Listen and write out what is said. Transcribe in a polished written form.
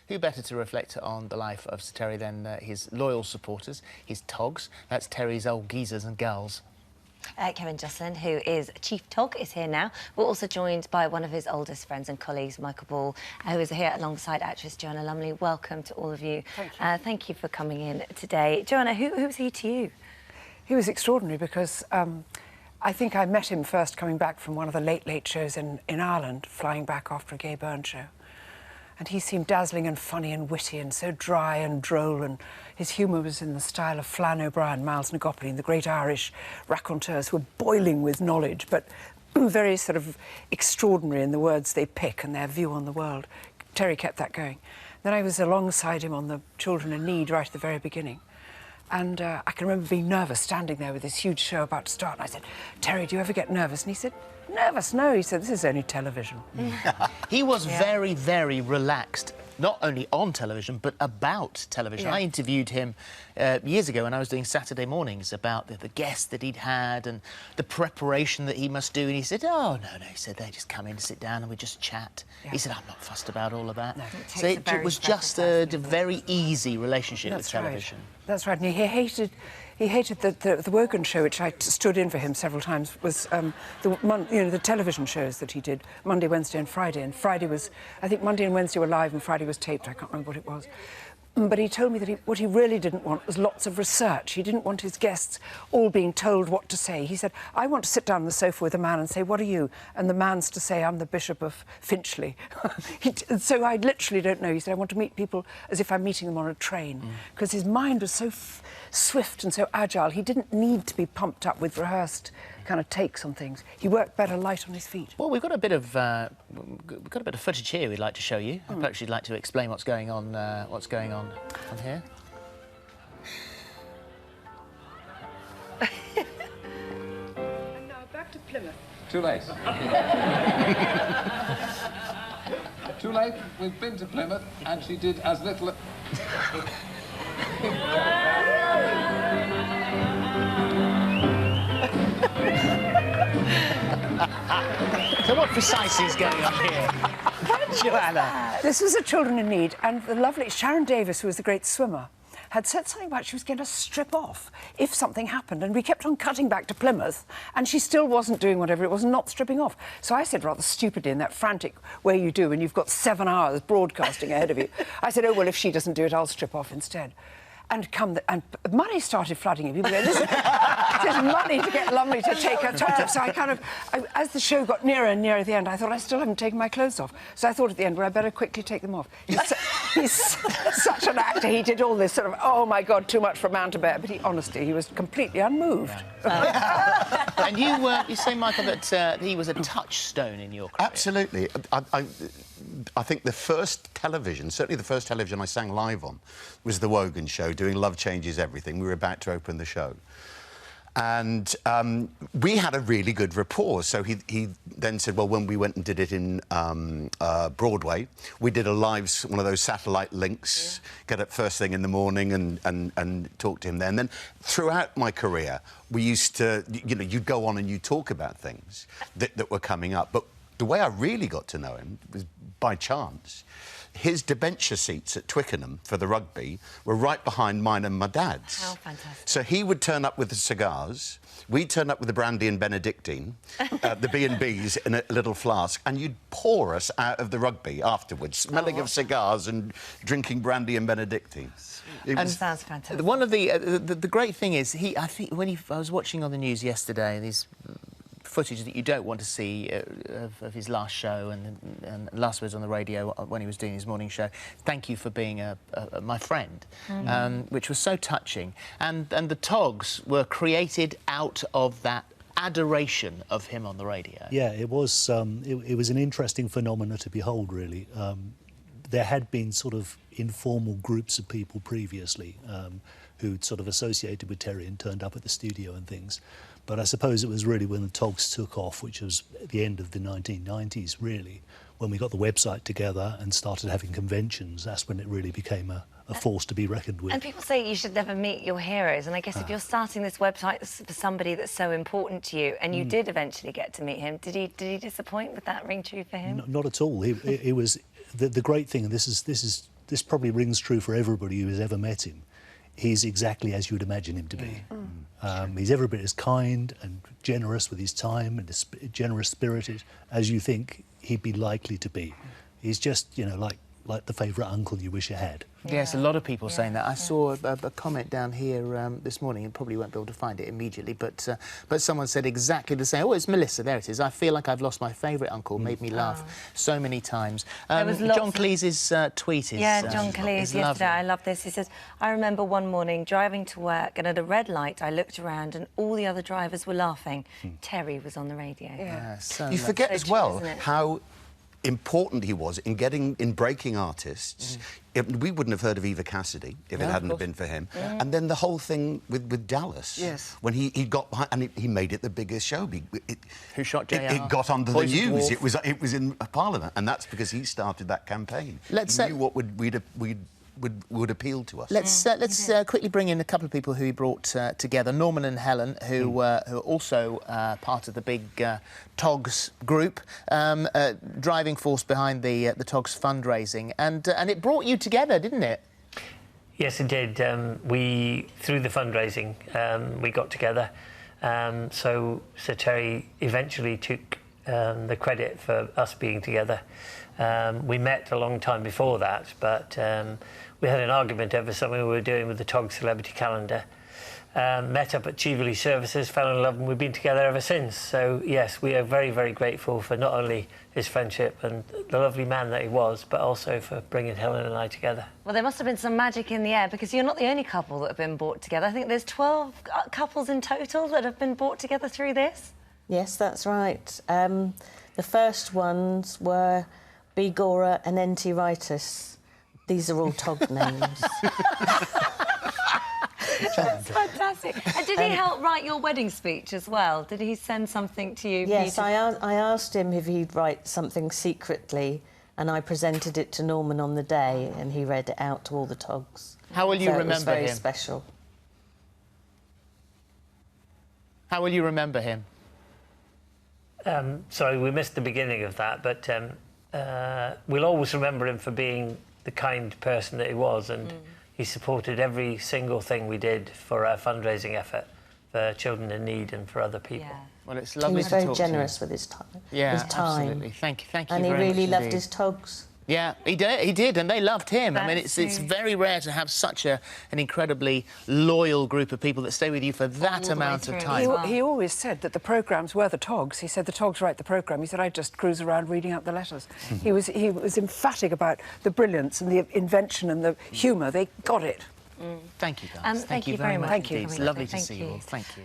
who better to reflect on the life of Sir Terry than his loyal supporters, his togs. That's Terry's old geezers and gals. Kevin Jocelyn, who is Chief Tog, is here now. We're also joined by one of his oldest friends and colleagues, Michael Ball, who is here alongside actress Joanna Lumley. Welcome to all of you. Thank you. Thank you for coming in today. Joanna, who was he to you? He was extraordinary because I think I met him first coming back from one of the late shows in Ireland, flying back after a Gay Byrne show. And he seemed dazzling and funny and witty and so dry and droll, and his humour was in the style of Flann O'Brien, Miles Nagopley, the great Irish raconteurs who were boiling with knowledge, but very sort of extraordinary in the words they pick and their view on the world. Terry kept that going. Then I was alongside him on the Children in Need right at the very beginning. And I can remember being nervous, standing there with this huge show about to start, and I said, "Terry, do you ever get nervous?" And he said, "Nervous? No." He said, "This is only television." He was very, very relaxed, not only on television, but about television. Yeah. I interviewed him years ago when I was doing Saturday mornings about the guests that he'd had and the preparation that he must do. And he said, "Oh, no." He said, "They just come in, sit down and we just chat." Yeah. He said, "I'm not fussed about all of that." No. So it was just a very easy relationship with television. Right. That's right. And he hated the Wogan show, which I stood in for him several times, was the television shows that he did, Monday, Wednesday and Friday. And Friday was, I think Monday and Wednesday were live and Friday was taped. I can't remember what it was. But he told me that what he really didn't want was lots of research. He didn't want his guests all being told what to say. He said, "I want to sit down on the sofa with a man and say, 'What are you?' And the man's to say, 'I'm the Bishop of Finchley.'" So I literally don't know. He said, "I want to meet people as if I'm meeting them on a train." Because his mind was so swift and so agile. He didn't need to be pumped up with rehearsed kind of takes on things. He worked better light on his feet. Well, we've got a bit of footage here we'd like to show you. Perhaps you'd like to explain what's going on here. And now back to Plymouth. Too late. Too late. We've been to Plymouth, and she did as little. So what precisely is going on here? Joanna? This was a Children in Need, and the lovely Sharon Davis, who was the great swimmer, had said something about she was going to strip off if something happened, and we kept on cutting back to Plymouth, and she still wasn't doing whatever it was, not stripping off. So I said, rather stupidly, in that frantic way you do when you've got 7 hours broadcasting ahead of you, I said, "Oh, well, if she doesn't do it, I'll strip off instead." And money started flooding in. People go, "Listen, there's money to get Lumley to take her top off." So as the show got nearer and nearer the end, I thought, I still haven't taken my clothes off. So I thought at the end, well, I better quickly take them off. He's such an actor. He did all this sort of, oh, my God, too much for a man to bear. But honestly, he was completely unmoved. Yeah. And you say, Michael, that he was a touchstone in your career. Absolutely. I think the first television, certainly the first television I sang live on, was the Wogan show, doing Love Changes Everything. We were about to open the show. And we had a really good rapport. So he then said, well, when we went and did it in Broadway, we did a live, one of those satellite links, get up first thing in the morning and talk to him there. And then throughout my career, we used to, you know, you'd go on and you'd talk about things that were coming up. But the way I really got to know him was by chance. His debenture seats at Twickenham for the rugby were right behind mine and my dad's. How fantastic. So he would turn up with the cigars, we'd turn up with the brandy and Benedictine, the B&Bs in a little flask, and you'd pour us out of the rugby afterwards, smelling of cigars and drinking brandy and Benedictine. That sounds fantastic. One of the great thing is, I think when I was watching on the news yesterday, these footage that you don't want to see of his last show and last words on the radio when he was doing his morning show. "Thank you for being my friend," which was so touching. And the togs were created out of that adoration of him on the radio. Yeah, it was. It was an interesting phenomena to behold, really. There had been sort of informal groups of people previously who'd sort of associated with Terry and turned up at the studio and things. But I suppose it was really when the togs took off, which was at the end of the 1990s, really, when we got the website together and started having conventions. That's when it really became a force to be reckoned with. And people say you should never meet your heroes, and I guess if you're starting this website for somebody that's so important to you, and you did eventually get to meet him, did he disappoint? Would that ring true for him? Not at all. It was the great thing, and this is this probably rings true for everybody who has ever met him. He's exactly as you would imagine him to be. He's every bit as kind and generous with his time and generous-spirited as you think he'd be likely to be. He's just, you know, like the favourite uncle you wish you had. Yes, a lot of people saying that. I saw a comment down here this morning, and probably won't be able to find it immediately, but someone said exactly the same. Oh, it's Melissa, there it is. I feel like I've lost my favourite uncle, made me laugh so many times. John Cleese's tweet is John Cleese yesterday, I love this. He says, I remember one morning driving to work, and at a red light I looked around and all the other drivers were laughing. Terry was on the radio. So You forget So as true, well isn't it? how important he was in breaking artists. We wouldn't have heard of Eva Cassidy if it hadn't have been for him. And then the whole thing with Dallas. Yes. When he got behind, and he made it the biggest show. Who Shot JR? It got under the Poisoned news. Dwarf. It was in Parliament, and that's because he started that campaign. He knew what would appeal to us. Let's quickly bring in a couple of people who he brought together. Norman and Helen, who are also part of the big TOGS group, driving force behind the TOGS fundraising, and it brought you together, didn't it? Yes, it did. Through the fundraising, we got together. So Sir Terry eventually took the credit for us being together. We met a long time before that, but we had an argument over something we were doing with the TOG Celebrity Calendar. Met up at Cheverley Services, fell in love, and we've been together ever since. So, yes, we are very, very grateful for not only his friendship and the lovely man that he was, but also for bringing Helen and I together. Well, there must have been some magic in the air, because you're not the only couple that have been brought together. I think there's 12 couples in total that have been brought together through this. Yes, that's right. The first ones were B. Gora and N.T. Ritus. These are all TOG names. That's fantastic. And did he help write your wedding speech as well? Did he send something to you? Yes, I asked him if he'd write something secretly, and I presented it to Norman on the day, and he read it out to all the TOGs. How will you so remember it was very him? special. How will you remember him? Sorry, we missed the beginning of that, but we'll always remember him for being the kind person that he was, and he supported every single thing we did for our fundraising effort for children in need and for other people. Yeah. Well, it's He lovely was to very talk generous to you. with his time. Yeah, his time. absolutely. Thank you And he very really much loved indeed. his TOGs. Yeah, he did, and they loved him. I mean, That's it's true. very rare to have such an incredibly loyal group of people that stay with you for that the way amount of through. time. He always said that the programmes were the TOGs. He said the TOGs write the programme. He said, I just cruise around reading out the letters. He was emphatic about the brilliance and the invention and the humour. They got it. Thank you, guys. Thank you very much Thank you. indeed. It's lovely to see you all. Thank you.